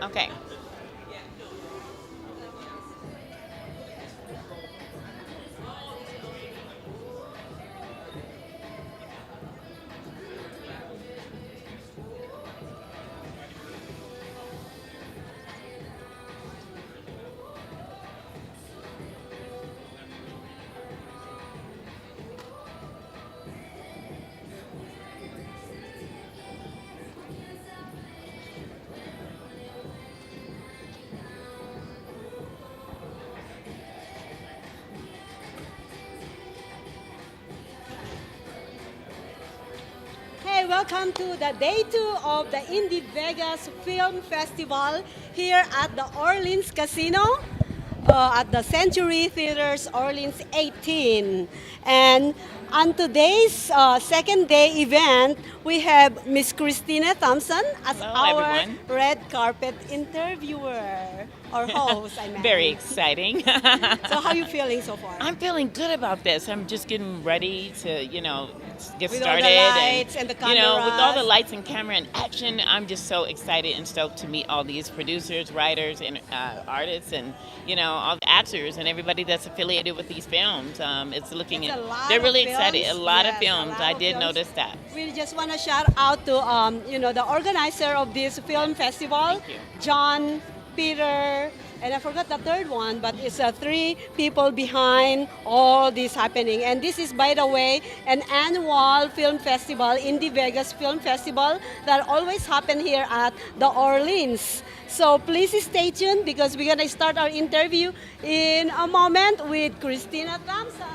Okay. Hey, welcome to the day two of the Indie Vegas Film Festival here at the Orleans Casino at the Century Theaters Orleans 18. And on today's second day event, we have Miss Christina Thompson as Hello, our everyone. red carpet interviewer or host, I Very meant. exciting. So how you feeling so far? I'm feeling good about this. I'm just getting ready to, get With all started, the and lights and the with all the cameras. lights and camera and action, I'm just so excited and stoked to meet all these producers, writers, and artists, and all the actors and everybody that's affiliated with these films. It's looking, It's a lot they're of really excited. A films. lot of Yes, a films. lot I of did films. notice that. We just want to shout out to the organizer of this film festival, Thank you. John, Peter, and I forgot the third one, but it's three people behind all this happening. And this is, by the way, an annual film festival, Indie Vegas Film Festival, that always happen here at the Orleans. So please stay tuned because we're gonna start our interview in a moment with Christina Thompson.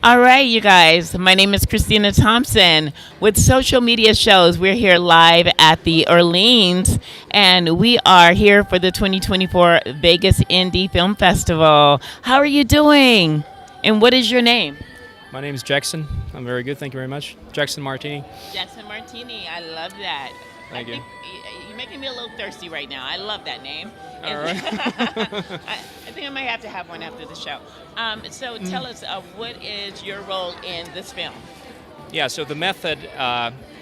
All right, you guys. My name is Christina Thompson with Social Media Shows. We're here live at the Orleans, and we are here for the 2024 Vegas Indie Film Festival. How are you doing? And what is your name? My name is Jackson. I'm very good. Thank you very much. Jackson Martini. Jackson Martini. I love that. I Thank you. think you're making me a little thirsty right now. I love that name. All right. I think I might have to have one after the show. So tell us, what is your role in this film? Yeah. So the method,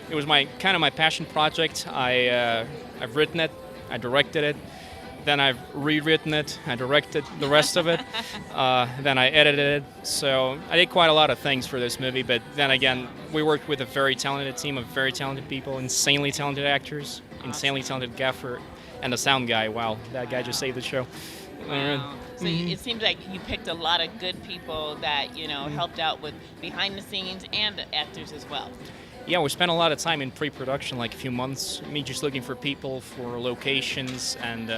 it was my kind of my passion project. I've written it. I directed it. Then I've rewritten it. I directed the rest of it. Then I edited it. So I did quite a lot of things for this movie. But then again, we worked with a very talented team of very talented people, insanely talented actors, insanely talented gaffer, and the sound guy. Wow, that guy just saved the show. Wow. So it seems like you picked a lot of good people that helped out with behind the scenes and the actors as well. Yeah, we spent a lot of time in pre-production, like a few months. Me just looking for people, for locations, and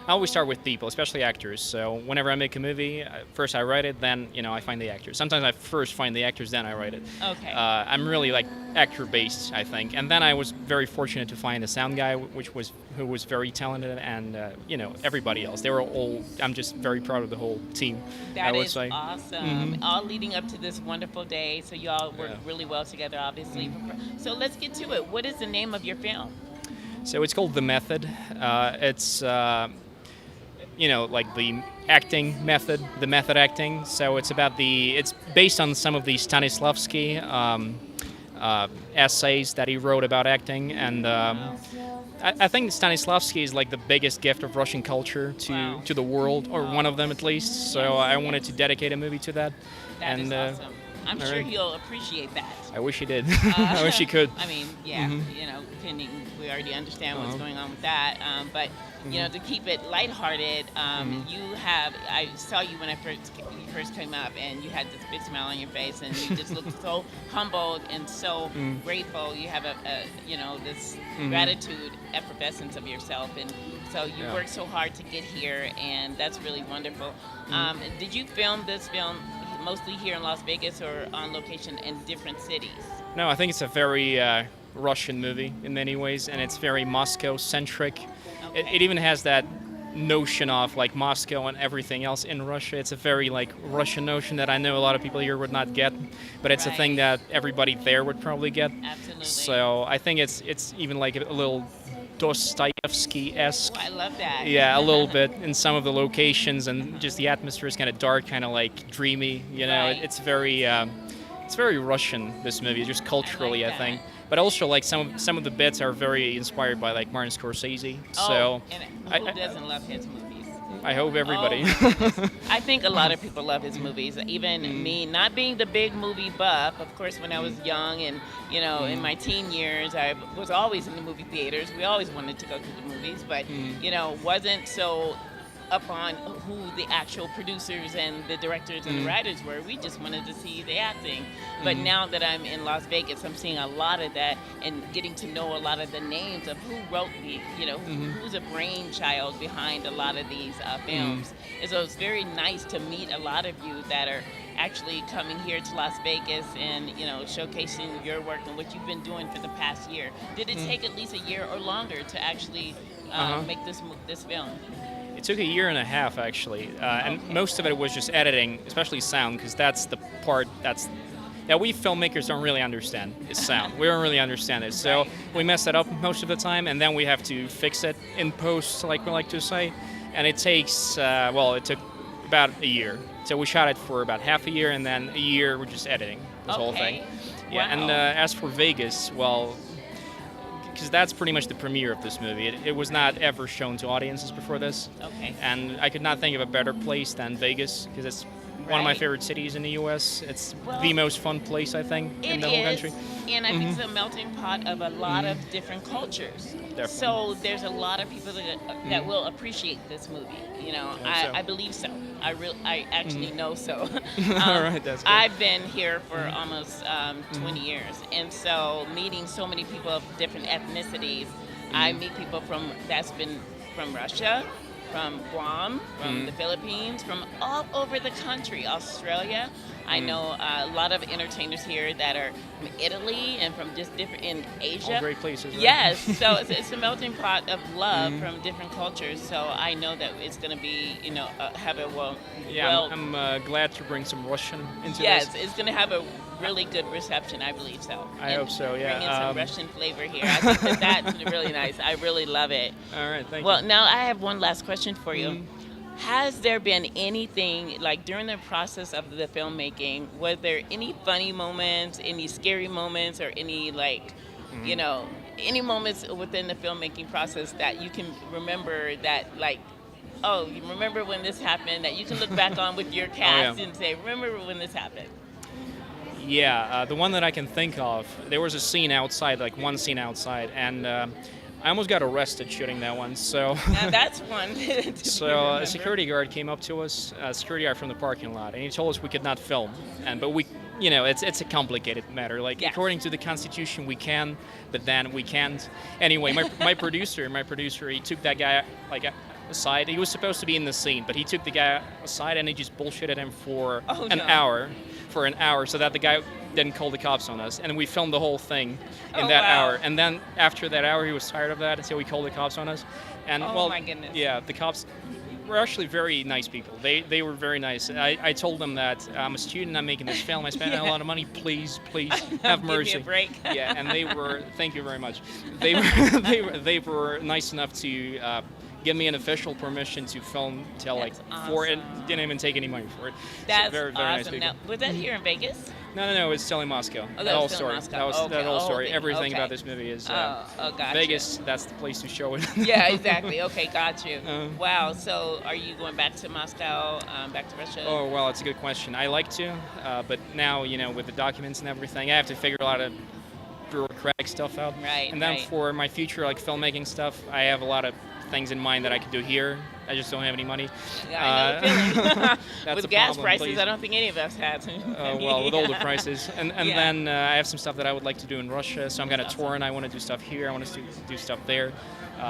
I always start with people, especially actors. So whenever I make a movie, first I write it, then I find the actors. Sometimes I first find the actors, then I write it. Okay. I'm really like actor-based, I think. And then I was very fortunate to find a sound guy, who was very talented, and everybody else. They were all. I'm just very proud of the whole team. I That would is say. awesome. All leading up to this wonderful day. So you all work Yeah. really well together, obviously. So let's get to it. What is the name of your film? So it's called The Method. It's like the acting method, the method acting. So it's based on some of the Stanislavski essays that he wrote about acting, and I think Stanislavski is like the biggest gift of Russian culture Wow. to the world, or one of them at least. So I wanted to dedicate a movie to that. That is and awesome. I'm all sure right. he'll appreciate that. I wish he did. I wish he could. I mean, yeah, depending, we already understand what's going on with that. But to keep it lighthearted, I saw you when you first came up, and you had this big smile on your face, and you just looked so humbled and so grateful. You have this gratitude, effervescence of yourself, and so you Yeah. worked so hard to get here, and that's really wonderful. Did you film this film mostly here in Las Vegas or on location in different cities? No, I think it's a very Russian movie in many ways, and it's very Moscow-centric. It even has that notion of like Moscow and everything else in Russia. It's a very like Russian notion that I know a lot of people here would not get, but it's a thing Right. that everybody there would probably get. Absolutely. So I think it's even like a little Dostoevsky-esque. Oh, I love that. Yeah, a little bit in some of the locations, and just the atmosphere is kind of dark, kind of like dreamy. Right. It's very it's very Russian, this movie, just culturally, I that. think. But also, like some of the bits are very inspired by like Martin Scorsese. Oh, So and I, who I, doesn't love his movies? I hope everybody. Oh, my goodness. I think a lot of people love his movies. Even me, not being the big movie buff. Of course, when I was young and in my teen years, I was always in the movie theaters. We always wanted to go to the movies, but wasn't so up on who the actual producers and the directors and the writers were. We just wanted to see the acting. But now that I'm in Las Vegas, I'm seeing a lot of that and getting to know a lot of the names of who wrote the, who's a brainchild behind a lot of these films. And so it's very nice to meet a lot of you that are actually coming here to Las Vegas and, showcasing your work and what you've been doing for the past year. Did it take at least a year or longer to actually make this film? It took a year and a half, actually, and most of it was just editing, especially sound, because that's the part that we filmmakers don't really understand, is sound. We don't really understand it, so we mess it up most of the time, and then we have to fix it in post, like we like to say, and it takes, it took about a year. So we shot it for about half a year, and then a year we're just editing this whole thing. Yeah, Wow. and as for Vegas, well, because that's pretty much the premiere of this movie. It was not ever shown to audiences before this. Okay. And I could not think of a better place than Vegas, because it's one of my Right. favorite cities in the U.S. It's Well, the most fun place, I think, in the whole country. And I think it's a melting pot of a lot of different cultures. Definitely. So there's a lot of people that will appreciate this movie. so. I believe so. I actually know so. All right, that's good. I've been here for almost 20 years, and so meeting so many people of different ethnicities, I meet people that's been from Russia, from Guam, from the Philippines, from all over the country, Australia. I know a lot of entertainers here that are from Italy and from just different in Asia. All great places, right? Yes, so it's a melting pot of love from different cultures. So I know that it's going to be, have a I'm glad to bring some Russian into yes, this. it's going to have a really good reception, I believe so. I hope so, yeah. Bring in some Russian flavor here. I think that's really nice. I really love it. All right, thank Well, you. now I have one last question for you. Has there been anything, like during the process of the filmmaking, was there any funny moments, any scary moments, or any any moments within the filmmaking process that you can remember that oh, you remember when this happened, that you can look back on with your cast and say, remember when this happened? Yeah, the one that I can think of, there was a scene outside, like one scene outside, and I almost got arrested shooting that one. So, Now that's one. so a security guard came up to us, a security guard from the parking lot, and he told us we could not film. But we, it's a complicated matter. Like according to the Constitution, we can, but then we can't. Anyway, my producer, he took that guy aside. He was supposed to be in the scene, but he took the guy aside and he just bullshitted him for an hour, so that the guy didn't call the cops on us. And we filmed the whole thing in that hour. And then after that hour, he was tired of that, so he called the cops on us. And my goodness. Yeah, the cops were actually very nice people. They were very nice. I told them that I'm a student, I'm making this film, I spent a lot of money, please have mercy. Give me a break. Yeah, and they were, thank you very much. They were nice enough to give me an official permission to film till That's 4 and awesome. didn't even take any money for it. That's so very, very nice awesome. people. Now, was that here in Vegas? No, it's still in Moscow. Oh, that whole still in story. Moscow. That was Okay. that whole Oh, story. okay. Everything Okay. about this movie is gotcha. Vegas. That's the place to show it. Yeah, exactly. Okay, got you. Wow. So, are you going back to Moscow, back to Russia? Oh well, it's a good question. I like to, but now with the documents and everything, I have to figure a lot of bureaucratic stuff out. Right. And then right. for my future filmmaking stuff, I have a lot of things in mind that I could do here. I just don't have any money. Yeah, I know the feeling. That's With the gas problem, prices, please. I don't think any of us had. Well, with all the prices. And Yeah. then I have some stuff that I would like to do in Russia, so I'm going to That's tour and I want to do stuff here. I want to do stuff there.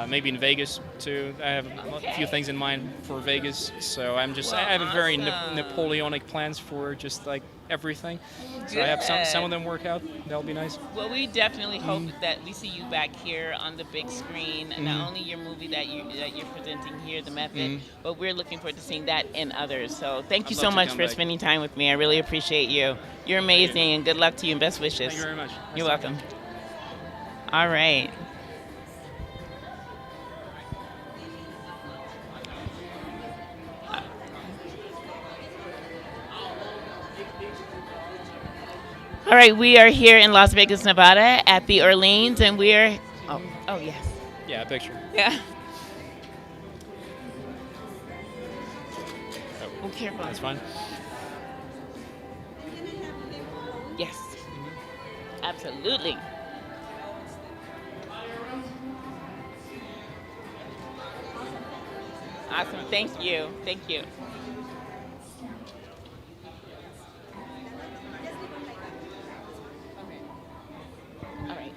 Maybe in Vegas, too. I have a few things in mind for Vegas, so I have a very awesome. Napoleonic plans for just everything. So I have some of them work out. That'll be nice. Well, we definitely hope that we see you back here on the big screen, and not only your movie that you're presenting here, The Method, but we're looking forward to seeing that in others. So thank you I'd so love to much come for back. spending time with me. I really appreciate you. You're amazing, and good luck to you, and best wishes. Thank you very much. You're welcome. All right. All right, we are here in Las Vegas, Nevada at the Orleans, and we're. Oh, yes. Yeah, a picture. Yeah. Oh, careful. That's fine. Yes. Absolutely. Awesome. Thank you. Thank you. All right.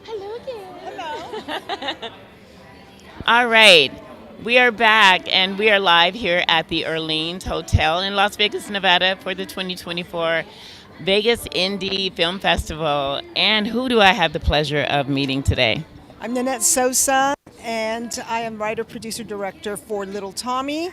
Hello again. Hello. All right. We are back and we are live here at the Orleans Hotel in Las Vegas, Nevada for the 2024 Vegas Indie Film Festival. And who do I have the pleasure of meeting today? I'm Nanette Sosa, and I am writer, producer, director for Little Tommy,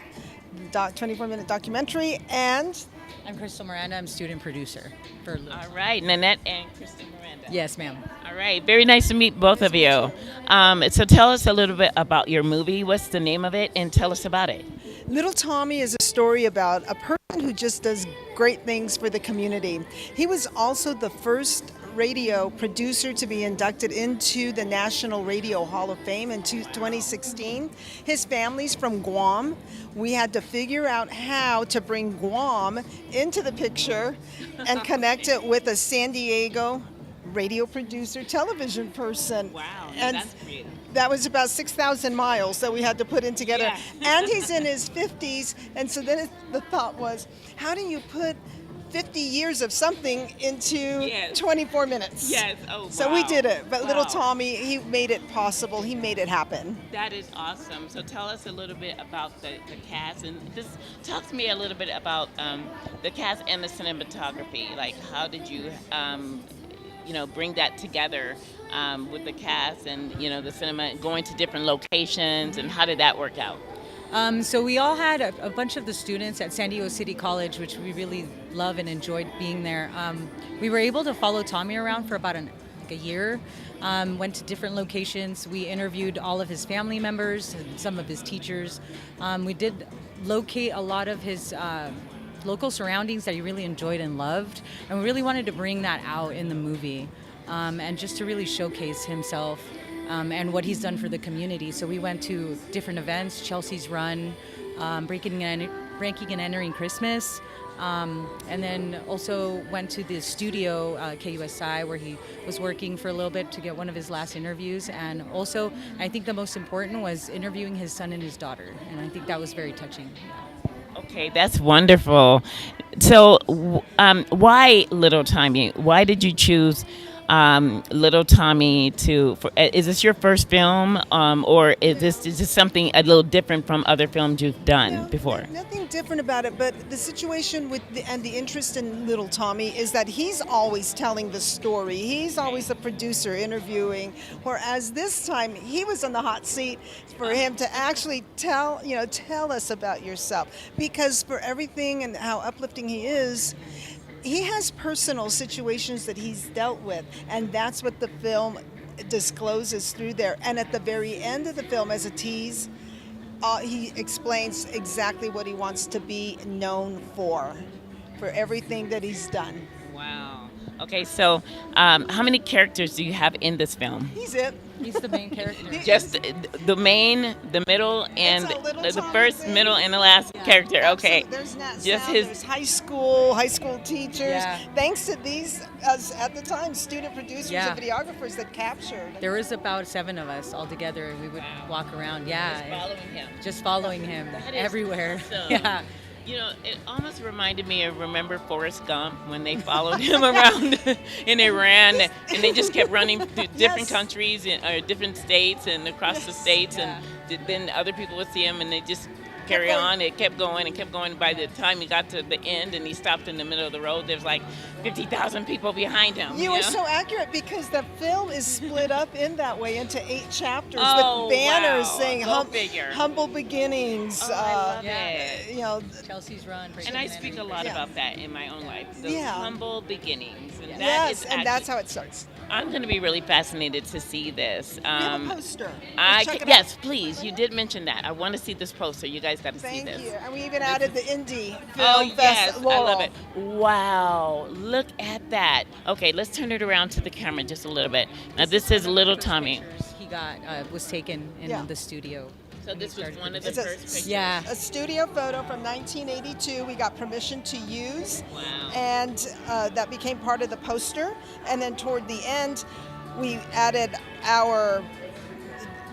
24-minute documentary, and I'm Crystal Miranda. I'm student producer for Little. All right, Nanette and Kristen Miranda. Yes, ma'am. All right, very nice to meet both of you. So tell us a little bit about your movie. What's the name of it? And tell us about it. Little Tommy is a story about a person who just does great things for the community. He was also the first radio producer to be inducted into the National Radio Hall of Fame in 2016. His family's from Guam. We had to figure out how to bring Guam into the picture and connect it with a San Diego radio producer, television person. Wow, and that's creative. that was about 6,000 miles that we had to put in together. Yeah. And he's in his 50s, and so then the thought was, how do you put 50 years of something into Yes. 24 minutes? Yes. Oh, So wow. we did it, but little Wow. Tommy, he made it possible. He made it happen. That is awesome. So tell us a little bit about the cast, and just talk to me a little bit about the cast and the cinematography. Like, how did you, bring that together with the cast and the cinema, going to different locations, and how did that work out? So we all had a bunch of the students at San Diego City College, which we really love and enjoyed being there. We were able to follow Tommy around for about a year. Went to different locations. We interviewed all of his family members and some of his teachers. We did locate a lot of his local surroundings that he really enjoyed and loved, and we really wanted to bring that out in the movie, and just to really showcase himself and what he's done for the community. So we went to different events, Chelsea's Run, Breaking and Entering Christmas, and then also went to the studio, KUSI, where he was working for a little bit to get one of his last interviews. And also, I think the most important was interviewing his son and his daughter, and I think that was very touching. Okay, that's wonderful. So, why Little Tommy? Why did you choose Little Tommy is this your first film, or is this something a little different from other films you've done No, before? Nothing different about it, but the situation and the interest in Little Tommy is that he's always telling the story. He's always the producer interviewing, whereas this time he was on the hot seat for him to actually tell us about yourself. Because for everything and how uplifting he is, he has personal situations that he's dealt with, and that's what the film discloses through there. And at the very end of the film, as a tease, he explains exactly what he wants to be known for everything that he's done. Wow. Okay, so how many characters do you have in this film? He's it. He's the main character. Just the main, the middle, and It's a Little the Tommy first, thing. middle, and the last character. Okay. Absolutely. There's not Just sound, his- there's high school teachers. Yeah. Thanks to these, at the time, student producers Yeah. and videographers that captured. There was about 7 of us all together. We would walk around. Yeah. Following him. Just following him That is everywhere. awesome. Yeah. It almost reminded me of, remember Forrest Gump when they followed him around and they ran and they just kept running through different Yes. countries or different states and across the states, and then other people would see him and they just carry going. on. It kept going and kept going. By the time he got to the end and he stopped in the middle of the road, there's like 50,000 people behind him. You are know? so accurate because the film is split up in that way into 8 chapters Oh, with banners wow. saying Go figure. humble beginnings. Oh, I love Yeah. it. Chelsea's Run. And I speak a lot Yeah. about that in my own life. Those Yeah. humble beginnings. And that Yes, is and that's how it starts. I'm going to be really fascinated to see this. We have a poster. I Check it out. yes, please. You did mention that. I want to see this poster. You guys got to see Thank this. you. And we even added the Indie Oh Film yes, Fest I love Laurel. it. Wow, look at that. Okay, let's turn it around to the camera just a little bit. Now this is Little First Tommy. pictures he got was taken in Yeah. the studio. So when he this was started one of the the It's a- first pictures. Yeah. A studio photo from 1982 we got permission to use. Wow. And that became part of the poster. And then toward the end, we added our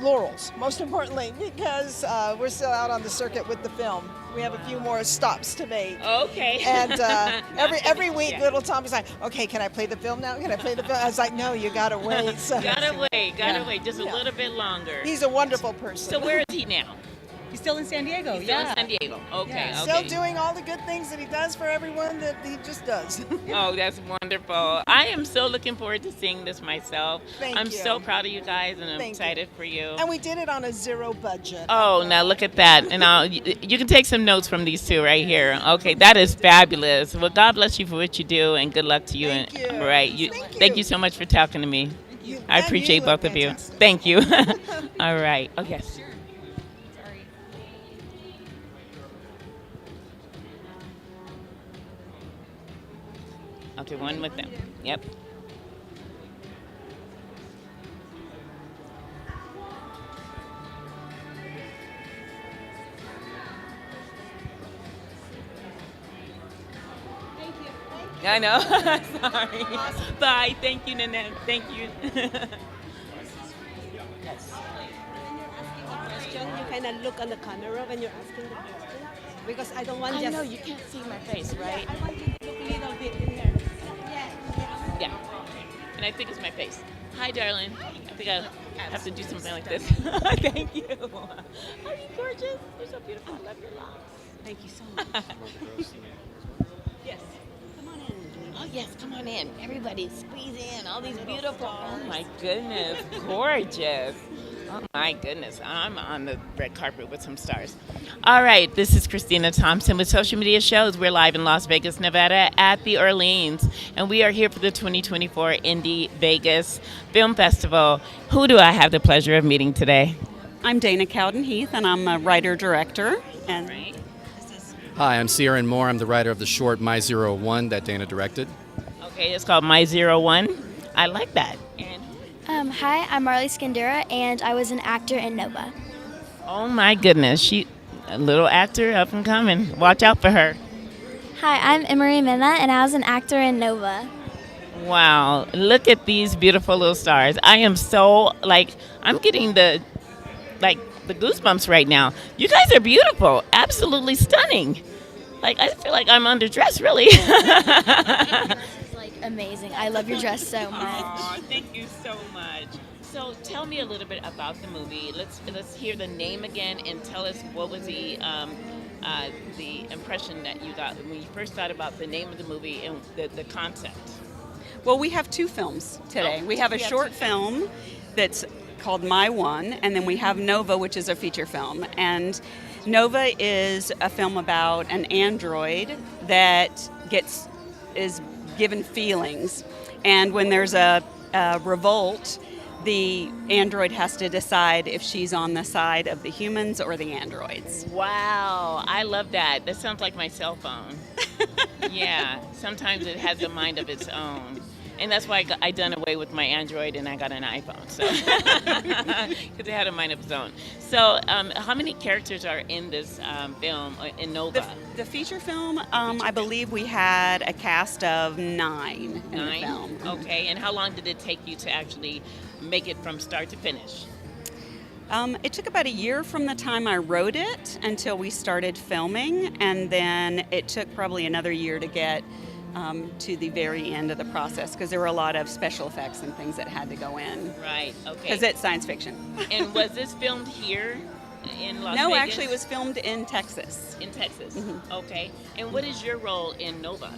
laurels, most importantly, because we're still out on the circuit with the film. We have a few more stops to make. Okay. And every week, Yeah. little Tommy's like, "Okay, can I play the film now? Can I play the film?" I was like, "No, you gotta wait." So Gotta wait just a Yeah. little bit longer. he's a wonderful person. So where is he now? He's still in San Diego. He's still yeah. in San Diego. Okay, Yeah. okay. Still doing all the good things that he does for everyone that he just does. Oh, that's wonderful. I am so looking forward to seeing this myself. Thank I'm you. so proud of you guys and I'm Thank you. excited for you. And we did it on a zero budget. Oh, now look at that. And you can take some notes from these two right here. Okay, that is fabulous. Well, God bless you for what you do and good luck to you. Thank you. All right. Thank you so much for talking to me. You- I and appreciate you look both of you. fantastic. Thank you. All right. Oh, yes. Okay, one with them. Yep. I know. Sorry. Bye. Thank you, Nanette. Thank you. Yes. Question, you kind of look on the camera when you're asking the question, because I don't want I just. know you can't see my face, right? I want you to look a little bit in there. Yeah. And I think it's my face. Hi, darling. I think I have to do something like this. Thank you. Are you gorgeous? You're so beautiful. I love your locks. Thank you so much. Yes. Come on in. Oh, yes. Come on in. Everybody squeeze in. All these beautiful. Oh, my goodness. Gorgeous. Oh, my goodness. I'm on the red carpet with some stars. All right. This is Christina Thompson with Social Media Shows. We're live in Las Vegas, Nevada at the Orleans. And we are here for the 2024 Indie Vegas Film Festival. Who do I have the pleasure of meeting today? I'm Dana Cowden Heath, and I'm a writer-director. And Right. Hi, I'm Ciaran Moore. I'm the writer of the short My Zero One that Dana directed. Okay. It's called My Zero One. I like that. And Hi, I'm Marley Scandura, and I was an actor in Nova. oh, my goodness. She a little actor up and coming. Watch out for her. Hi, I'm Emery Minna, and I was an actor in Nova. Wow, look at these beautiful little stars. I am so, I'm getting the goosebumps right now. You guys are beautiful, absolutely stunning. I feel like I'm underdressed, really. It's like amazing. I love your dress so much. Aw, thank you so much. So tell me a little bit about the movie. Let's hear the name again and tell us what was the impression that you got when you first thought about the name of the movie and the concept. well, we have two films today. Oh, We have a we have short two film that's called My One, and then we have Nova, which is a feature film. And Nova is a film about an android that is given feelings, and when there's a revolt, the android has to decide if she's on the side of the humans or the androids. Wow, I love that. That sounds like my cell phone. Yeah, sometimes it has a mind of its own. And that's why I done away with my Android and I got an iPhone. So, because it had a mind of its own. So, how many characters are in this film in Nova? The feature film, I believe we had a cast of 9 in the 9. film. Okay, and how long did it take you to actually make it from start to finish? It took about a year from the time I wrote it until we started filming, and then it took probably another year to get to the very end of the process, because there were a lot of special effects and things that had to go in, Right. Okay. because it's science fiction. And was this filmed here in Las No, Vegas? actually, it was filmed in Texas. in Texas. Mm-hmm. Okay. And what is your role in Nova?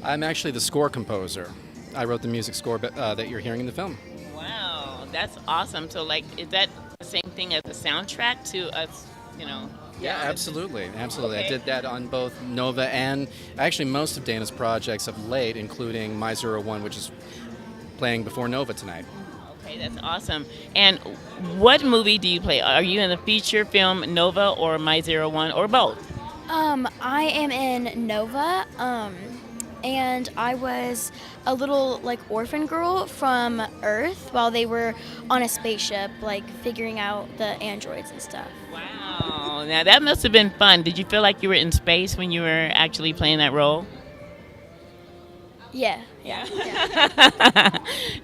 I'm actually the score composer. I wrote the music score that you're hearing in the film. Wow, that's awesome. So, is that the same thing as a soundtrack to us? Yeah, absolutely. Absolutely. Okay. I did that on both Nova and actually most of Dana's projects of late, including My Zero One, which is playing before Nova tonight. Okay, that's awesome. And what movie do you play? Are you in the feature film Nova or My Zero One or both? I am in Nova, and I was a little like orphan girl from Earth while they were on a spaceship, like figuring out the androids and stuff. Wow, now that must have been fun. Did you feel like you were in space when you were actually playing that role? Yeah.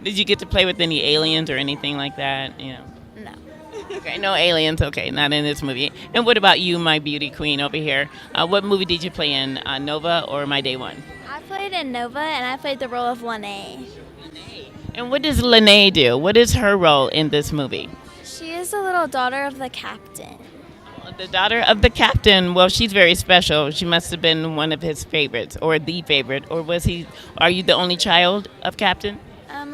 Did you get to play with any aliens or anything like that? You know. No. Okay, no aliens. Okay, not in this movie. And what about you, my beauty queen over here? What movie did you play in, Nova or My Day One? I played in Nova, and I played the role of Lene. And what does Lene do? What is her role in this movie? She is the little daughter of the captain. The daughter of the captain. Well, she's very special. She must have been one of his favorites, or the favorite, or was he? Are you the only child of Captain?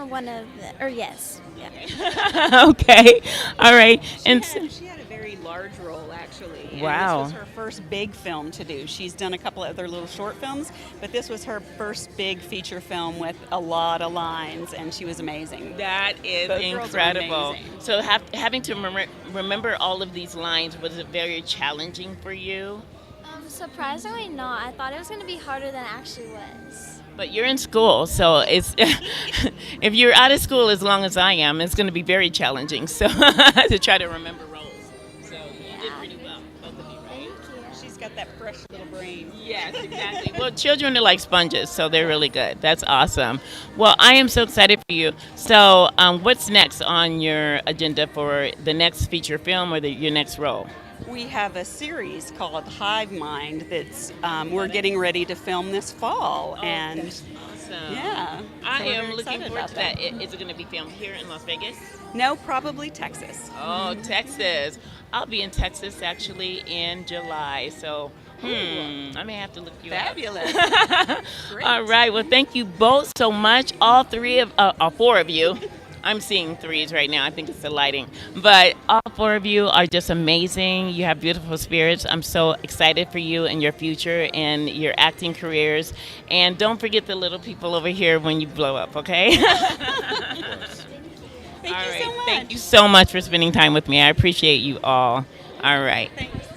One of the, or yes. Yeah. Okay, all right. She had a very large role, actually. And Wow. This was her first big film to do. She's done a couple of other little short films, but this was her first big feature film with a lot of lines, and she was amazing. That is Both girls are incredible. amazing. So having to remember all of these lines, was it very challenging for you? Surprisingly not. I thought it was going to be harder than it actually was. But you're in school, so it's if you're out of school as long as I am, it's going to be very challenging. So to try to remember roles. So you did pretty well, both of you, right? She's got that fresh little brain. Yes, exactly. Well, children are like sponges, so they're really good. That's awesome. Well, I am so excited for you. So what's next on your agenda for the next feature film or your next role? We have a series called Hive Mind that's we're getting ready to film this fall, and Awesome. yeah, I so we're am very looking excited forward about to that. Is it going to be filmed here in Las Vegas? No, probably Texas. Oh, Texas. I'll be in Texas actually in July, so I may have to look you Fabulous. up. Great. All right. Well, thank you both so much. All four of you. I'm seeing threes right now. I think it's the lighting. But all four of you are just amazing. You have beautiful spirits. I'm so excited for you and your future and your acting careers. And don't forget the little people over here when you blow up, okay? Thank you so much. Thank you so much for spending time with me. I appreciate you all. All right. Thanks.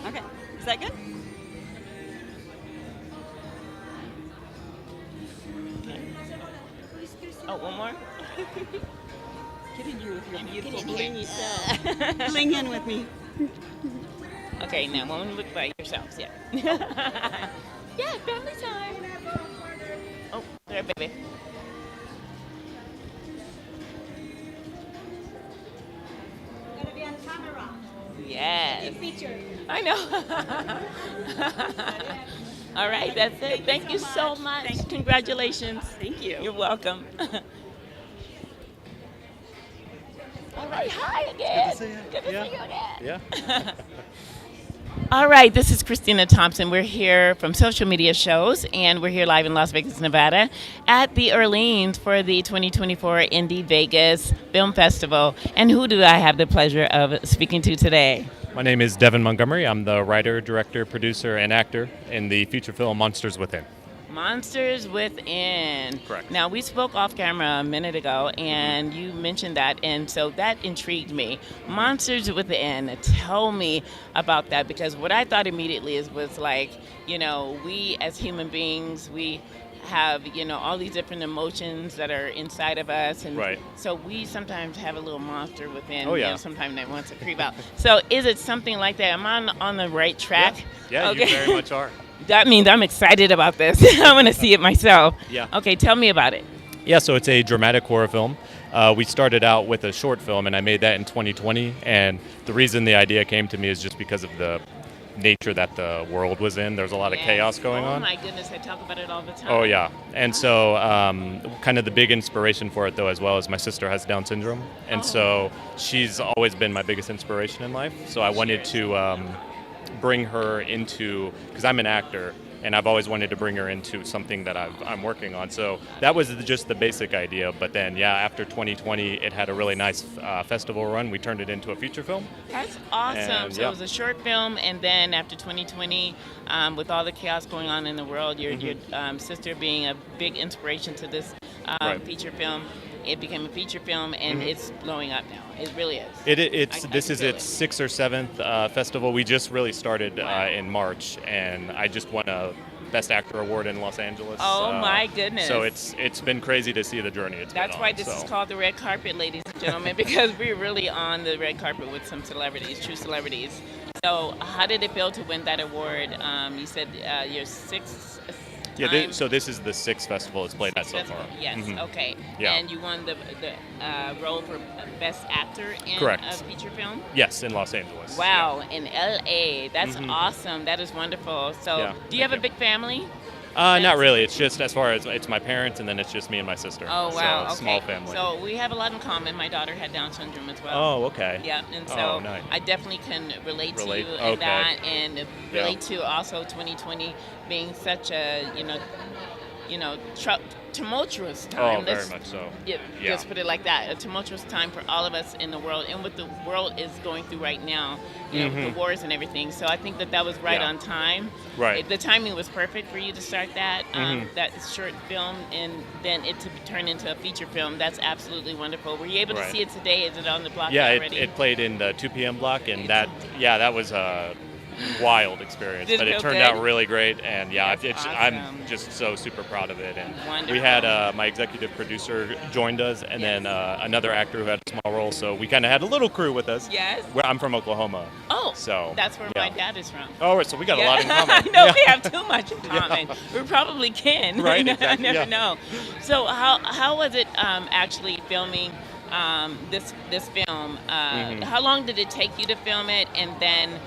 Okay. Is that good? Oh, one more? Get in here with your beautiful blingy self. Bling in with me. Okay, now one look by yourselves, yeah. Yeah, family time. Oh, there, baby. Gonna be on camera. Yes. Featured. I know. All right, that's it. Thank you so much. Congratulations. Thank you. You're welcome. All right, hi again. Good to see you again. Yeah. All right, this is Christina Thompson. We're here from Social Media Shows, and we're here live in Las Vegas, Nevada, at the Orleans for the 2024 Indie Vegas Film Festival. And who do I have the pleasure of speaking to today? My name is Devin Montgomery. I'm the writer, director, producer, and actor in the feature film Monsters Within. Monsters Within. Correct. Now, we spoke off camera a minute ago, and you mentioned that, and so that intrigued me. Monsters Within. Tell me about that, because what I thought immediately was like, we as human beings, we have, all these different emotions that are inside of us, and Right. so we sometimes have a little monster within. Oh, yeah. Sometimes that wants to creep out. So, is it something like that? Am I on the right track? Yeah, Okay. you very much are. That means I'm excited about this. I want to see it myself. Yeah. Okay, tell me about it. Yeah, so it's a dramatic horror film. We started out with a short film, and I made that in 2020. And the reason the idea came to me is just because of the nature that the world was in. There's a lot of chaos going on. Oh my goodness, I talk about it all the time. Oh, yeah. And so kind of the big inspiration for it, though, as well, is my sister has Down syndrome. And so she's always been my biggest inspiration in life. So I wanted to bring her into, because I'm an actor, and I've always wanted to bring her into something that I'm working on. So that was just the basic idea. But then, yeah, after 2020, it had a really nice festival run. We turned it into a feature film. That's awesome. And, so yeah. it was a short film, and then after 2020, with all the chaos going on in the world, your sister being a big inspiration to this Right. feature film, it became a feature film, and it's blowing up now. It really is. This can is feel its it. 6th or 7th festival. We just really started Wow. in March, and I just won a Best Actor award in Los Angeles. Oh, my goodness. So it's been crazy to see the journey it's That's been why on, this so. is called the red carpet, ladies and gentlemen, because we're really on the red carpet with some celebrities, true celebrities. So how did it feel to win that award? You said your 6th Yeah, time? so this is the 6th festival it's played at so Festival. far. Yes, Mhm. okay. Yeah. And you won the role for Best Actor in Correct. a feature film? Yes, in Los Angeles. Wow, in LA. That's awesome. That is wonderful. So, Yeah, do you have thank a big family? Not really. It's just as far as it's my parents, and then it's just me and my sister. Oh, wow. So, Okay. small family. So, we have a lot in common. My daughter had Down syndrome as well. Oh, okay. Yeah, and so Oh, nice. I definitely can relate to Relate, you in okay. that, and relate to also 2020 being such a tumultuous time. Oh, very Let's- much so. Yeah, Yeah. just put it like that. A tumultuous time for all of us in the world, and what the world is going through right now, with the wars and everything. So I think that was right Yeah. on time. Right. The timing was perfect for you to start that that short film, and then it to turn into a feature film. That's absolutely wonderful. Were you able to Right. see it today? Is it on the block Yeah, already? it played in the 2 p.m. block, and that was a wild experience. Did it But it feel turned good? out really great, and yeah, That's I'm awesome. just so super proud of it. And Wonderful. we had my executive producer joined us, and then another actor who had a small role. So we kind of had a little crew with us. Yes. I'm from Oklahoma. Oh, So that's where yeah. my dad is from. Oh, right, so we got a lot in common. I know Yeah. we have too much in common. We probably kin. Right, I exactly, never yeah. know. So how was it actually filming this film? How long did it take you to film it? And then,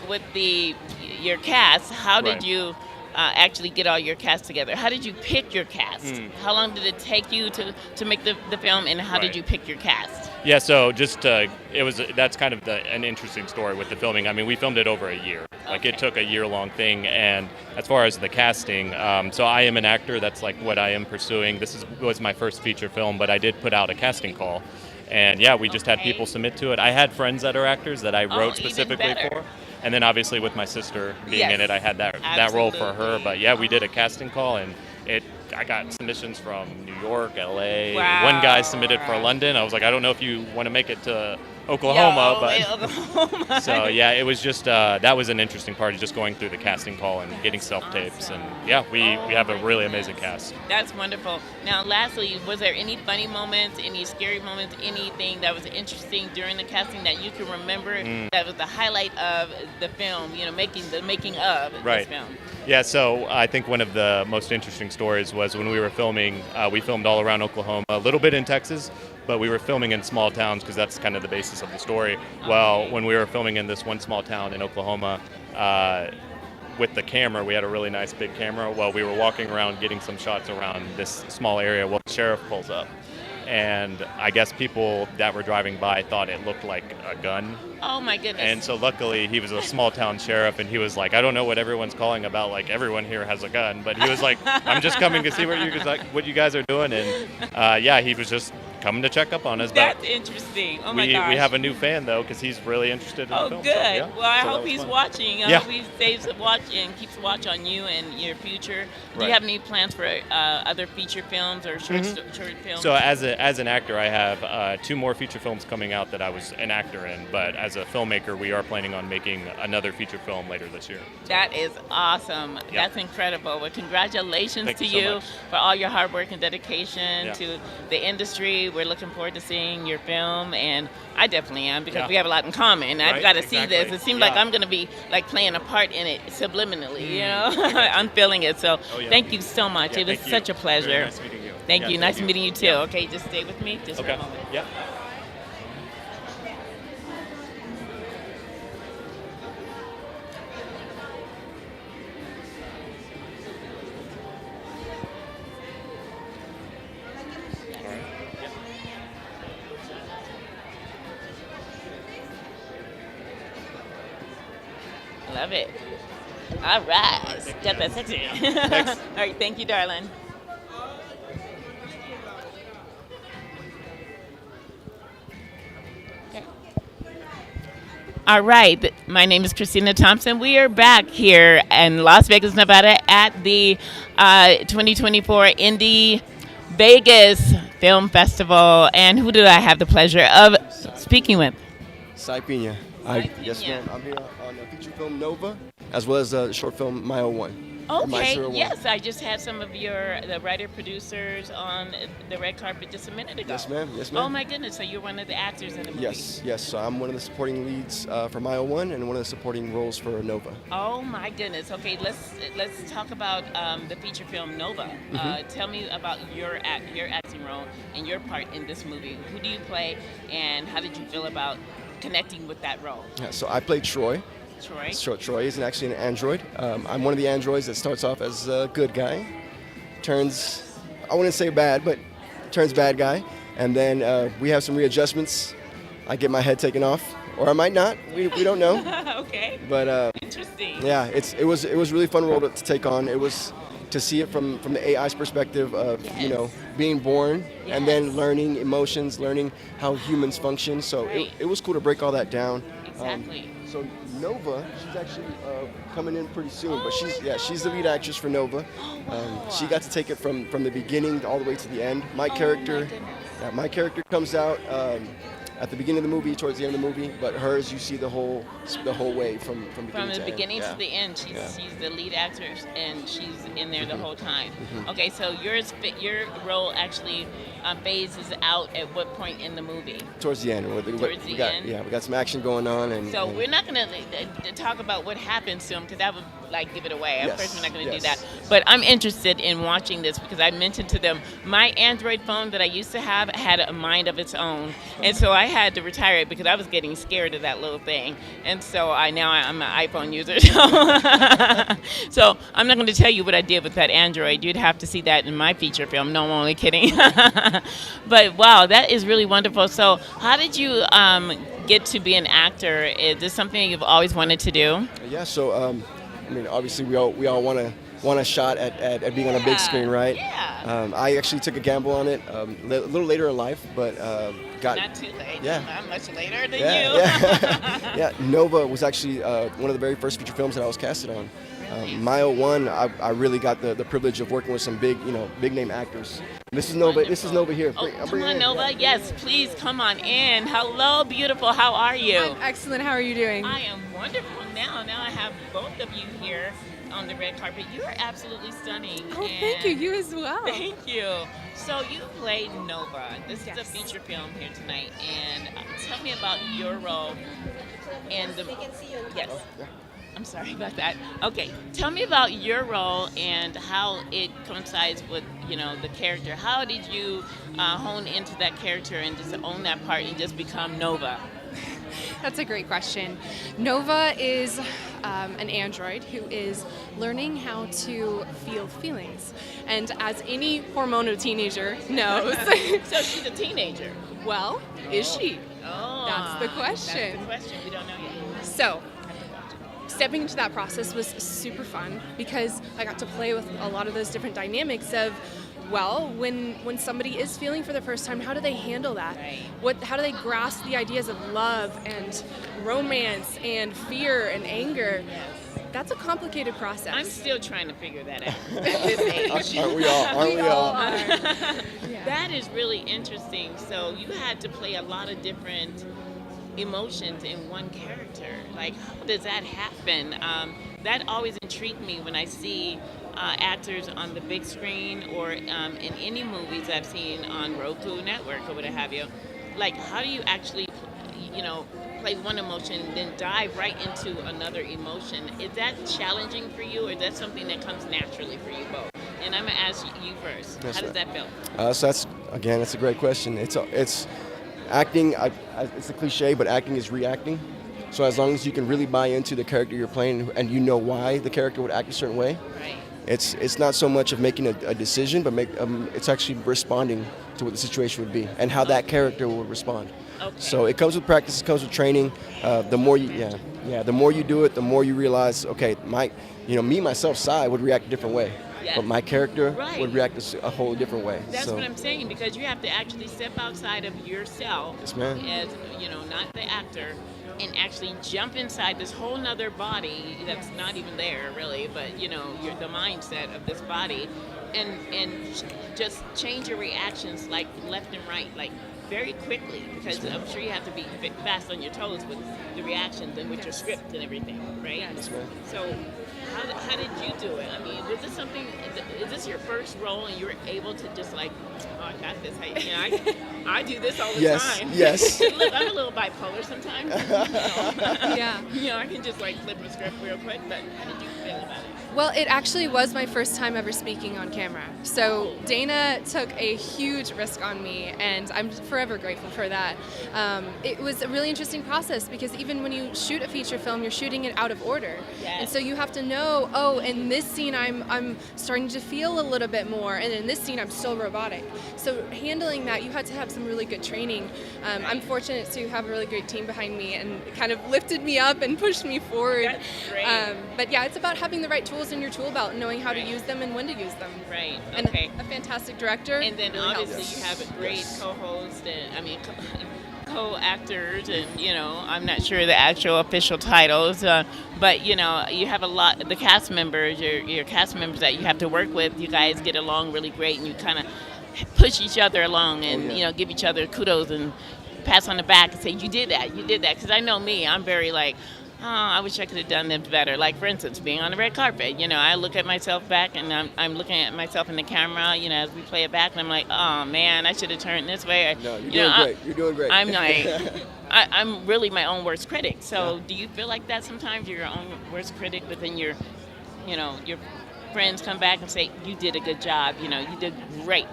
with your cast, how did Right. you actually get all your cast together? How did you pick your cast? How long did it take you to make the film, and how did Right. you pick your cast? Yeah, so just that's kind of an interesting story with the filming. I mean, we filmed it over a year. Like it Okay. took a year-long thing. And as far as the casting, so I am an actor. That's like what I am pursuing. This was my first feature film, but I did put out a casting call. And yeah, we just had Okay. people submit to it. I had friends that are actors that I wrote even specifically better. for. And then obviously with my sister being Yes. in it, I had that role for her. Absolutely. But yeah, we did a casting call, and I got submissions from New York, LA. Wow. One guy submitted for London. I was like, I don't know if you want to make it to Oklahoma, Oklahoma. so yeah, it was just that was an interesting part, just going through the casting call and getting self tapes, and yeah, we have a really amazing cast. That's wonderful. Now, lastly, was there any funny moments, any scary moments, anything that was interesting during the casting that you can remember that was the highlight of the film? Making of Right. this film. Yeah, so I think one of the most interesting stories was when we were filming. We filmed all around Oklahoma, a little bit in Texas, but we were filming in small towns because that's kind of the basis of the story. Well, when we were filming in this one small town in Oklahoma, with the camera, we had a really nice big camera. Well, we were walking around getting some shots around this small area. Well, the sheriff pulls up, and I guess people that were driving by thought it looked like a gun. Oh my goodness. And so luckily he was a small town sheriff, and he was like, I don't know what everyone's calling about, like everyone here has a gun, but he was like, I'm just coming to see what you guys are doing. And yeah, he was just coming to check up on us. But That's interesting. Oh my we gosh. have a new fan though, because he's really interested in Oh, the film. good. So, yeah. Well, I So that hope was he's fun. watching. I Yeah. hope he stays watching and keeps watch on you and your future. Do Right. you have any plans for other feature films or short films? So as an actor, I have 2 more feature films coming out that I was an actor in. But as a filmmaker, we are planning on making another feature film later this year. That is awesome. Yeah. That's incredible. Well, congratulations Thank to you so you much. for all your hard work and dedication Yeah. to the industry. We're looking forward to seeing your film, and I definitely am because Yeah. we have a lot in common. I've Right, got to see exactly. this. It seems like Yeah. I'm going to be like playing a part in it subliminally. You know, I'm feeling it. So Oh, yeah. thank you so much. Yeah, it was thank you. such a pleasure. Very nice meeting you. Thank Yeah, you. thank Nice meeting you too. Yeah. Okay, just stay with me just for Okay. a moment. Yeah. Love it. All right. Got that sexy. All right. Thank you, darling. All right. My name is Christina Thompson. We are back here in Las Vegas, Nevada at the 2024 Indie Vegas Film Festival. And who do I have the pleasure of speaking with? Cy Pena. Yes, Pena. ma'am. I'm here on the feature film Nova, as well as the short film My 01. or My Okay, 01. yes, I just had some of the writer-producers on the red carpet just a minute ago. Yes, ma'am. Yes, ma'am. Oh my goodness, so you're one of the actors in the movie. Yes. So I'm one of the supporting leads for My 01 and one of the supporting roles for Nova. Oh my goodness. Okay, let's talk about the feature film Nova. Tell me about your acting role and your part in this movie. Who do you play, and how did you feel about connecting with that role? Yeah, so I played Troy. Troy is actually an android. I'm one of the androids that starts off as a good guy, turns, I wouldn't say bad, but turns bad guy. And then we have some readjustments. I get my head taken off, or I might not. We don't know. Okay. But Interesting. yeah, it was a really fun role to take on. It was to see it from the AI's perspective of being born and then learning emotions, learning how humans function. So it was cool to break all that down. Exactly. So Nova, she's actually coming in pretty soon, but she's the lead actress for Nova. She got to take it from the beginning all the way to the end. My character comes out at the beginning of the movie, towards the end of the movie, but hers you see the whole way from beginning From the to beginning end. to the end, she's the lead actress, and she's in there the whole time. Mhm. Okay, so your role actually phases out at what point in the movie? Towards the end. Towards the end? Yeah, we got some action going on, and So we're not going to talk about what happens to him, because that would give it away. Of course, we're not going to do that. But I'm interested in watching this because I mentioned to them my Android phone that I used to have had a mind of its own, and so I had to retire it because I was getting scared of that little thing. And so I'm an iPhone user. So I'm not going to tell you what I did with that Android. You'd have to see that in my feature film. No, I'm only kidding. But wow, that is really wonderful. So how did you get to be an actor? Is this something you've always wanted to do? Yeah. So I mean, obviously we all want a shot at being on a big screen, right? Yeah. I actually took a gamble on it a little later in life, but got Not too late. Yeah. I'm much later than you. Yeah. Yeah. Nova was actually one of the very first feature films that I was casted on. My 01, I really got the privilege of working with some big name actors. This is Nova. This is Nova here. Oh, come on, Nova. Yes, please come on in. Hello, beautiful. How are you? I'm excellent. How are you doing? I am wonderful. Now I have both of you here on the red carpet. You are absolutely stunning. Oh, thank you. You as well. Thank you. So you played Nova. This is a feature film here tonight, and tell me about your role and the. Yes. I'm sorry about that. Okay, tell me about your role and how it coincides with, the character. How did you hone into that character and just own that part and just become Nova? That's a great question. Nova is an android who is learning how to feel feelings. And as any hormonal teenager knows... So she's a teenager? Well, is she? Oh, that's the question. That's the question. We don't know yet. So, stepping into that process was super fun because I got to play with a lot of those different dynamics of, well, when somebody is feeling for the first time, how do they handle that? Right. How do they grasp the ideas of love and romance and fear and anger? That's a complicated process. I'm still trying to figure that out at this age. Aren't we all? Aren't we all? That is really interesting. So you had to play a lot of different emotions in one character. Like, how does that happen? That always intrigued me when I see actors on the big screen or in any movies I've seen on Roku Network or what have you. Like, how do you actually, play one emotion and then dive right into another emotion? Is that challenging for you, or is that something that comes naturally for you both? And I'm gonna ask you first. That's how does right. that feel? So that's a great question. It's acting. It's a cliche, but acting is reacting. So as long as you can really buy into the character you're playing and you know why the character would act a certain way, right. It's not so much of making a decision, but it's actually responding to what the situation would be and how that character would respond. Okay. So it comes with practice, it comes with training. The more the more you do it, the more you realize, okay, me myself, Sai, would react a different way. Yes. But my character Right. would react a whole different way. That's so, what I'm saying, because you have to actually step outside of yourself Yes, ma'am. as, not the actor, and actually jump inside this whole nother body that's not even there really, but you're the mindset of this body, and just change your reactions like left and right, like very quickly, because I'm sure you have to be fast on your toes with the reactions and with your script and everything, right? Yes, ma'am. So how did you do it? I mean, was this something, is this your first role and you were able to just like, oh, I got this. I do this all the Yes, time. yes. Look, I'm a little bipolar sometimes. Yeah. I can just like flip a script real quick, but how did you feel about it? Well, it actually was my first time ever speaking on camera. So Dana took a huge risk on me, and I'm forever grateful for that. It was a really interesting process, because even when you shoot a feature film, you're shooting it out of order. Yes. And so you have to know, oh, in this scene I'm starting to feel a little bit more, and in this scene I'm still robotic. So handling that, you had to have some really good training. I'm fortunate to have a really great team behind me, and it kind of lifted me up and pushed me forward. That's great. But yeah, it's about having the right tools in your tool belt and knowing how to use them and when to use them. Right. And Okay. a fantastic director. And then really obviously helps. you have a great co-host and co-actors, and I'm not sure the actual official titles, but you have a lot, the cast members, your cast members that you have to work with. You guys get along really great, and you kind of push each other along, and give each other kudos and pats on the back and say, you did that, because I know me, I'm very like, oh, I wish I could have done it better. Like, for instance, being on the red carpet, I look at myself back, and I'm looking at myself in the camera, as we play it back, and I'm like, oh man, I should have turned this way. No, you're doing great. You're doing great. I'm like, I'm really my own worst critic. So do you feel like that sometimes? You're your own worst critic, but then your friends come back and say, you did a good job, you did great.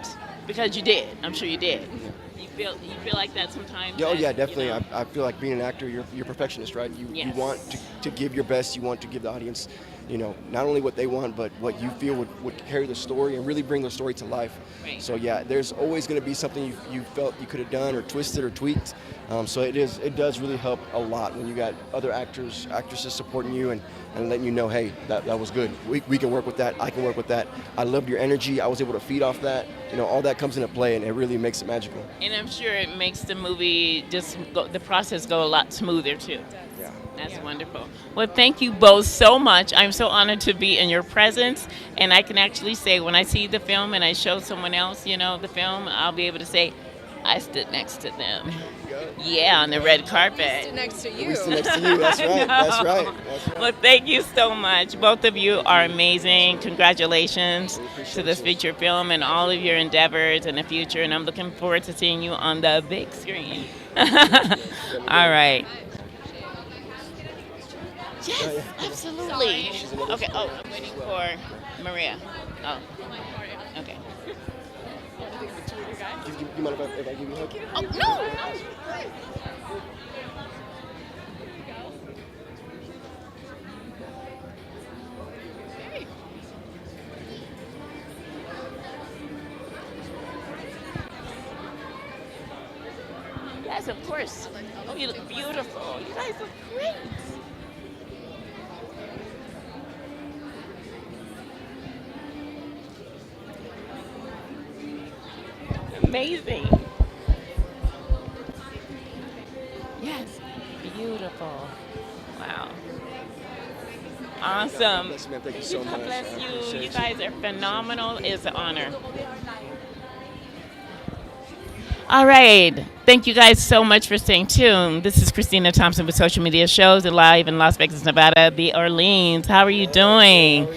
Because you did. I'm sure you did. You feel like that sometimes? Oh yeah, definitely. I feel like being an actor, you're perfectionist, right? You want to give your best. You want to give the audience, not only what they want, but what you feel would carry the story and really bring the story to life. Right. So yeah, there's always going to be something you felt you could have done or twisted or tweaked. So it does really help a lot when you got other actresses supporting you and letting you know, hey, that was good. We can work with that. I can work with that. I loved your energy. I was able to feed off that. All that comes into play, and it really makes it magical. And I'm sure it makes the movie the process go a lot smoother too. Yeah. That's wonderful. Well, thank you both so much. I'm so honored to be in your presence, and I can actually say when I see the film and I show someone else, the film, I'll be able to say, I stood next to them. Yeah, on the red carpet. Stood next to you. We stood next to you. That's right. That's right. That's right. Well, thank you so much. Both of you are amazing. Congratulations to this feature film and all of your endeavors in the future, and I'm looking forward to seeing you on the big screen. All right. Yes, absolutely. Okay, I'm waiting for Maria. Oh, okay. Do you mind if I give you a hug? Oh, no. Yes, of course. Oh, you look beautiful. You guys look great. Amazing. Yes, beautiful. Wow. Awesome. God bless you, man. Thank you so God much. bless I you. appreciate You guys are phenomenal. It's an honor. All right. Thank you guys so much for staying tuned. This is Christina Thompson with Social Media Shows and live in Las Vegas, Nevada, the Orleans. How are you doing?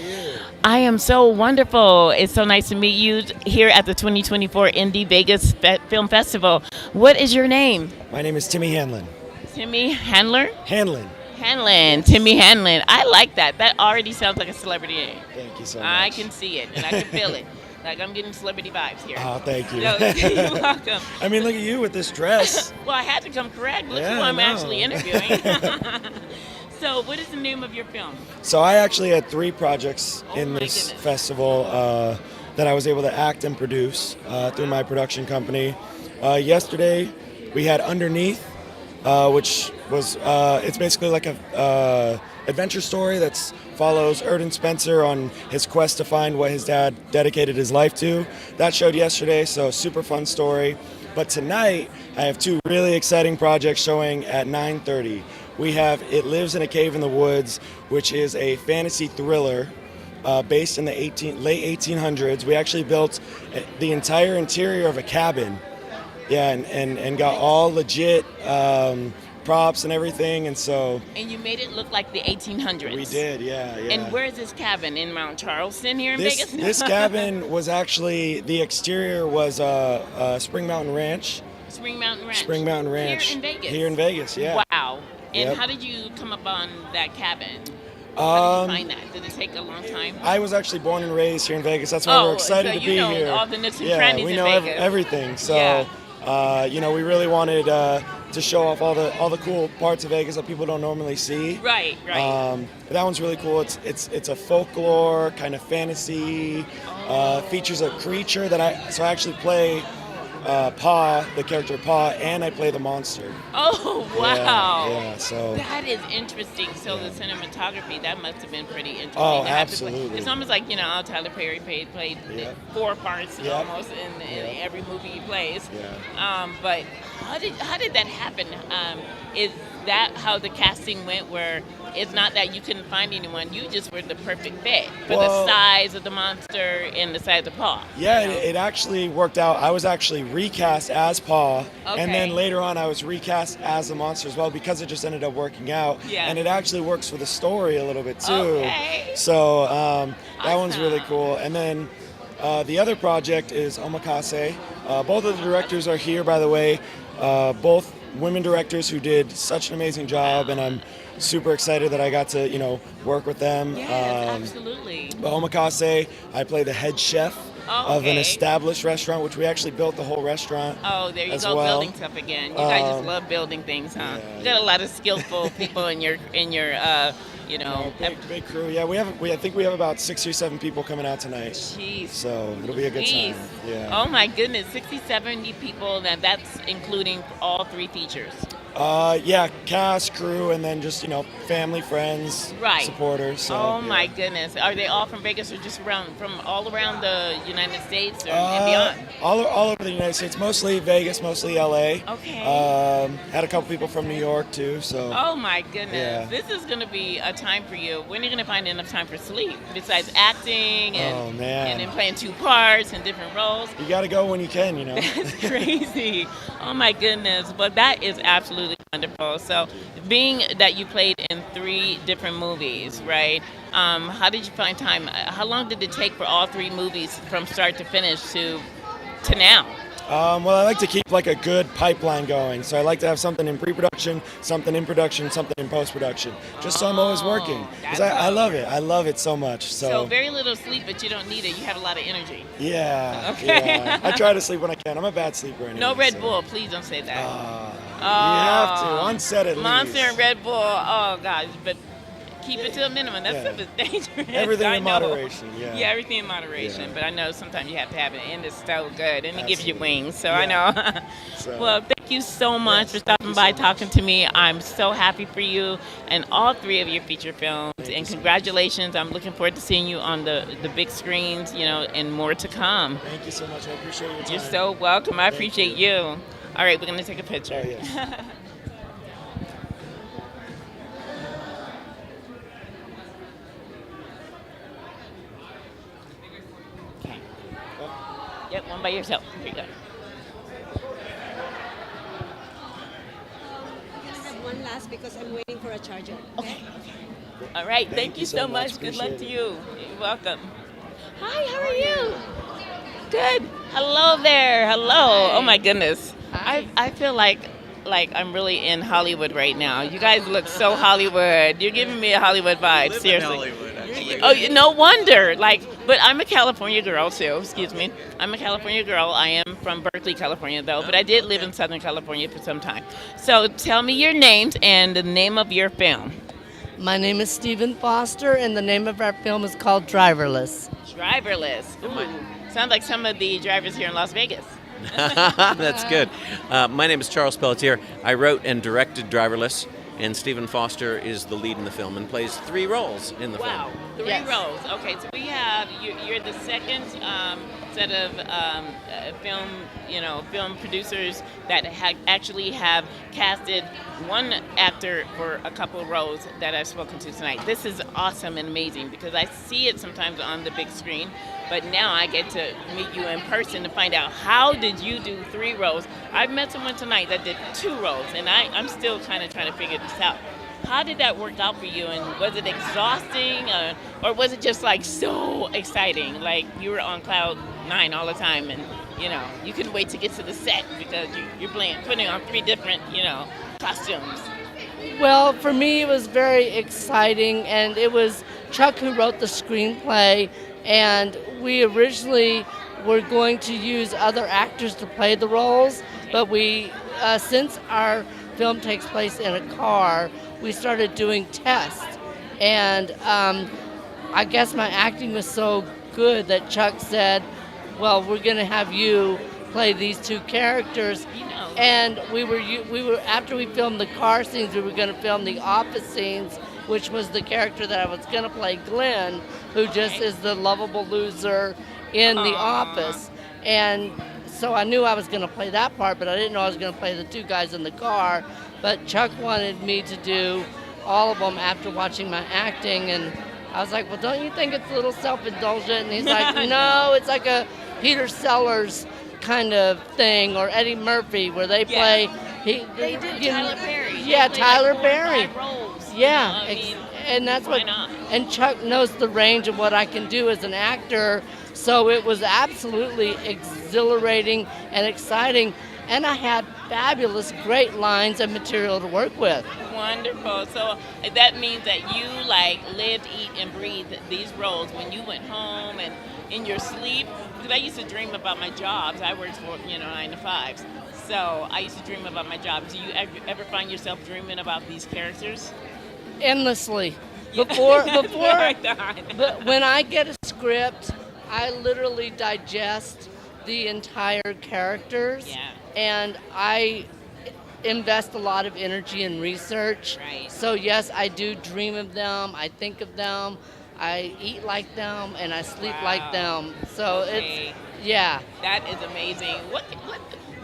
I am so wonderful. It's so nice to meet you here at the 2024 Indie Vegas Film Festival. What is your name? My name is Timmy Hanlon. Timmy Handler? Hanlon. Hanlon. Timmy Hanlon. I like that. That already sounds like a celebrity name. Thank you so much. I can see it and I can feel it. Like I'm getting celebrity vibes here. Oh, thank you. No, you're welcome. I mean, look at you with this dress. Well, I had to come correct. Look Yeah, who I'm I know. actually interviewing. So, what is the name of your film? So I actually had 3 projects Oh in my this goodness. festival that I was able to act and produce through my production company. Yesterday, We had Underneath, which was it's basically like a adventure story that follows Erden Spencer on his quest to find what his dad dedicated his life to. That showed yesterday, so super fun story. But tonight, I have two really exciting projects showing at 9:30. We have It Lives in a Cave in the Woods, which is a fantasy thriller based in the late 1800s. We actually built the entire interior of a cabin, and got all legit props and everything, and so. And you made it look like the 1800s. We did, yeah. And where is this cabin? In Mount Charleston here in Vegas? This cabin was actually, the exterior was Spring Mountain Ranch. Spring Mountain Ranch. Spring Mountain Ranch. Here in Vegas? Here in Vegas, yeah. Wow. And Yep. how did you come upon that cabin? How did you find that? Did it take a long time? I was actually born and raised here in Vegas. That's why we're excited so to you be know here. all the nooks and yeah, crannies we in know Vegas. everything. So, Yeah. we really wanted to show off all the cool parts of Vegas that people don't normally see. Right. That one's really cool. It's a folklore kind of fantasy. Features a creature that I actually play Pa, the character Pa, and I play the monster. Oh, wow. Yeah, so. That is interesting. So the cinematography, that must have been pretty interesting. Oh, to have to play. absolutely. It's almost like, Tyler Perry played Yep. 4 parts Yep. almost in every movie he plays. Yeah. But how did that happen? Is that how the casting went, where it's not that you couldn't find anyone, you just were the perfect fit for the size of the monster and the size of paw? Yeah, it actually worked out. I was actually recast as Paw, Okay. and then later on I was recast as the monster as well because it just ended up working out. Yeah. And it actually works for the story a little bit too. Okay. So that one's really cool. And then the other project is Omakase. Both of the directors are here, by the way. Both women directors who did such an amazing job, and I'm super excited that I got to, work with them. Yes, absolutely. But Omakase, I play the head chef of an established restaurant, which we actually built the whole restaurant. Oh, there you as go, well. building stuff again. You guys just love building things, huh? You got a lot of skillful people in your Big crew. Yeah, I think we have about 6 or 7 people coming out tonight. Jeez. So it'll be a good Jeez. time. Yeah. Oh my goodness, 60, 70 people. That's including all 3 features. Yeah, cast, crew, and then just family, friends, Right. supporters. So, Oh yeah. my goodness. Are they all from Vegas or just from all around the United States or and beyond? All over the United States, mostly Vegas, mostly LA. Okay. Had a couple people from New York too. So. Oh my goodness. Yeah. This is going to be a time for you. When are you going to find enough time for sleep besides acting and, Oh, man. and then playing 2 parts and different roles? You got to go when you can, That's crazy. Oh my goodness. But that is absolutely wonderful. So being that you played in 3 different movies, right? How did you find time? How long did it take for all 3 movies from start to finish to now? Well, I like to keep like a good pipeline going. So I like to have something in pre-production, something in production, something in post-production, just so I'm always working. Because I love it. I love it so much. So very little sleep, but you don't need it. You have a lot of energy. Yeah. Okay. Yeah. I try to sleep when I can. I'm a bad sleeper anyway. No Red so. Bull, please don't say that. You have to on set at Monster least. and Red Bull. Oh gosh, but keep it to a minimum. That stuff is dangerous. Everything I in know. moderation. Yeah. Yeah, everything in moderation. Yeah. But I know sometimes you have to have it, and it's so good, and it gives you Absolutely. wings. So I know. So- Well, thank you so much for stopping by, talking to me. I'm so happy for you and all 3 of your feature films, and congratulations. I'm looking forward to seeing you on the big screens, and more to come. Thank you so much. I appreciate your time. You're so welcome. I appreciate you. All right, we're going to take a picture. Oh, yes. Okay. Yep, one by yourself. Here you go. I have one last because I'm waiting for a charger. Okay. All right. Thank you so much. Good luck to you. You're welcome. Hi, how are you? Good. Hello there. Hello. Oh my goodness. I feel like I'm really in Hollywood right now. You guys look so Hollywood. You're giving me a Hollywood vibe. Seriously. Oh, no wonder. But I'm a California girl too. Excuse me. I'm a California girl. I am from Berkeley, California, though. But I did live in Southern California for some time. So tell me your names and the name of your film. My name is Stephen Foster, and the name of our film is called Driverless. Driverless. Ooh. Sounds like some of the drivers here in Las Vegas. That's good. My name is Charles Pelletier. I wrote and directed Driverless, and Stephen Foster is the lead in the film and plays 3 roles in the film. Wow, 3 roles. Okay, so we have you're the second set of film producers that actually have casted one actor for a couple of roles that I've spoken to tonight. This is awesome and amazing because I see it sometimes on the big screen, but now I get to meet you in person to find out how did you do 3 roles. I've met someone tonight that did 2 roles, and I'm still kind of trying to figure this out. How did that work out for you, and was it exhausting, or was it just like so exciting, like you were on cloud 9 all the time, and you couldn't wait to get to the set because you're putting on 3 different costumes? Well, for me, it was very exciting, and it was Chuck who wrote the screenplay, and we originally were going to use other actors to play the roles, but we, since our film takes place in a car, we started doing tests, and I guess my acting was so good that Chuck said, well, we're going to have you play these 2 characters. And we were after we filmed the car scenes, we were going to film the office scenes, which was the character that I was going to play, Glenn, who just is the lovable loser in the office. And so I knew I was going to play that part, but I didn't know I was going to play the 2 guys in the car. But Chuck wanted me to do all of them after watching my acting, and I was like, well, don't you think it's a little self-indulgent? And he's like, no, it's like a Peter Sellers kind of thing, or Eddie Murphy, where they play. They did Tyler Perry. Yeah, Tyler like 4 or Perry. 5 roles. Yeah, And that's why what. not? And Chuck knows the range of what I can do as an actor, so it was absolutely exhilarating and exciting. And I had fabulous, great lines and material to work with. Wonderful. So that means that you lived, eat, and breathe these roles when you went home and in your sleep. Because I used to dream about my jobs. I worked for 9 to 5s. So I used to dream about my jobs. Do you ever find yourself dreaming about these characters? Endlessly. Before but when I get a script, I literally digest the entire characters. Yeah. And I invest a lot of energy in research. Right. So yes, I do dream of them, I think of them, I eat like them, and I sleep like them. So Okay. yeah. That is amazing. What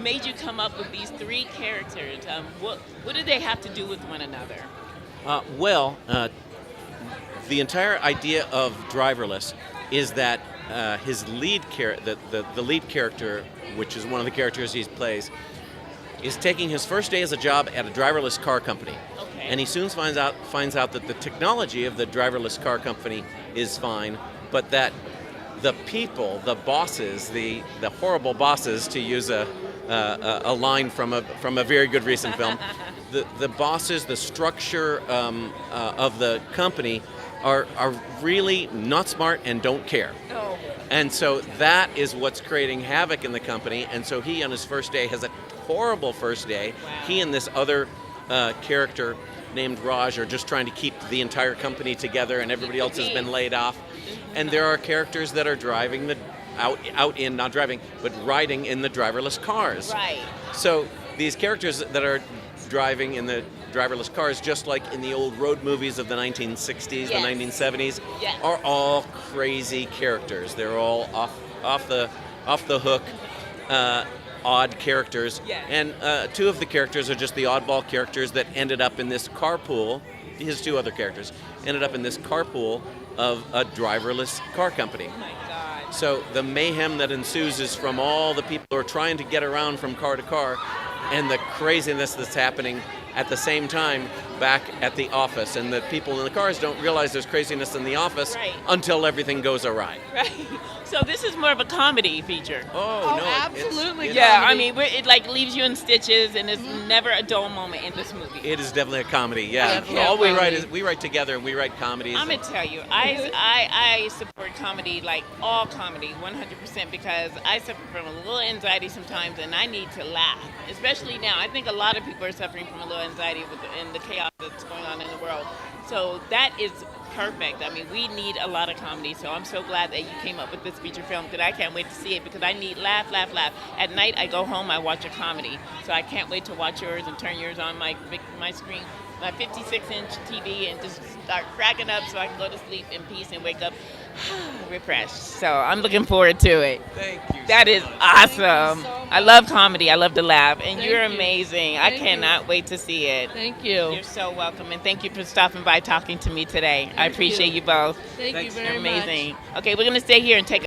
made you come up with these 3 characters? What do they have to do with one another? The entire idea of Driverless is that his lead the lead character, which is one of the characters he plays, is taking his first day as a job at a driverless car company. Okay. And he soon finds out that the technology of the driverless car company is fine, but that the people, the bosses, the horrible bosses, to use a line from a very good recent film, the bosses, the structure of the company are really not smart and don't care. Oh. And so that is what's creating havoc in the company. And so he, on his first day, has a horrible first day. Wow. He and this other character named Raj are just trying to keep the entire company together, and everybody else has been laid off. And there are characters that are driving not driving, but riding in the driverless cars. Right. So these characters that are driving in the driverless cars, just like in the old road movies of the 1960s, the 1970s, are all crazy characters. They're all off the hook, odd characters. Yes. And 2 of the characters are just the oddball characters that ended up in this carpool. His 2 other characters ended up in this carpool of a driverless car company. Oh my God. So the mayhem that ensues is from all the people who are trying to get around from car to car, and the craziness that's happening at the same time back at the office. And the people in the cars don't realize there's craziness in the office until everything goes awry. Right. So this is more of a comedy feature. Oh no, absolutely. it's Yeah, comedy. I mean, it leaves you in stitches, and it's never a dull moment in this movie. It is definitely a comedy. Yeah. Definitely All a we write comedy. is we write together and we write comedies. I'm gonna tell you, I support comedy, like all comedy, 100%, because I suffer from a little anxiety sometimes, and I need to laugh, especially now. I think a lot of people are suffering from a little anxiety in the chaos that's going on in the world. So that is perfect. I mean, we need a lot of comedy, so I'm so glad that you came up with this feature film, because I can't wait to see it, because I need laugh, laugh, laugh. At night, I go home, I watch a comedy, so I can't wait to watch yours and turn yours on my screen, my 56-inch TV, and just start cracking up so I can go to sleep in peace and wake up refreshed. So I'm looking forward to it. Thank you. That is awesome. I love comedy. I love to laugh, and you're amazing. I cannot wait to see it. Thank you. You're so welcome, and thank you for stopping by talking to me today. I appreciate you both. Thank you very You're amazing. Okay, we're gonna stay here and take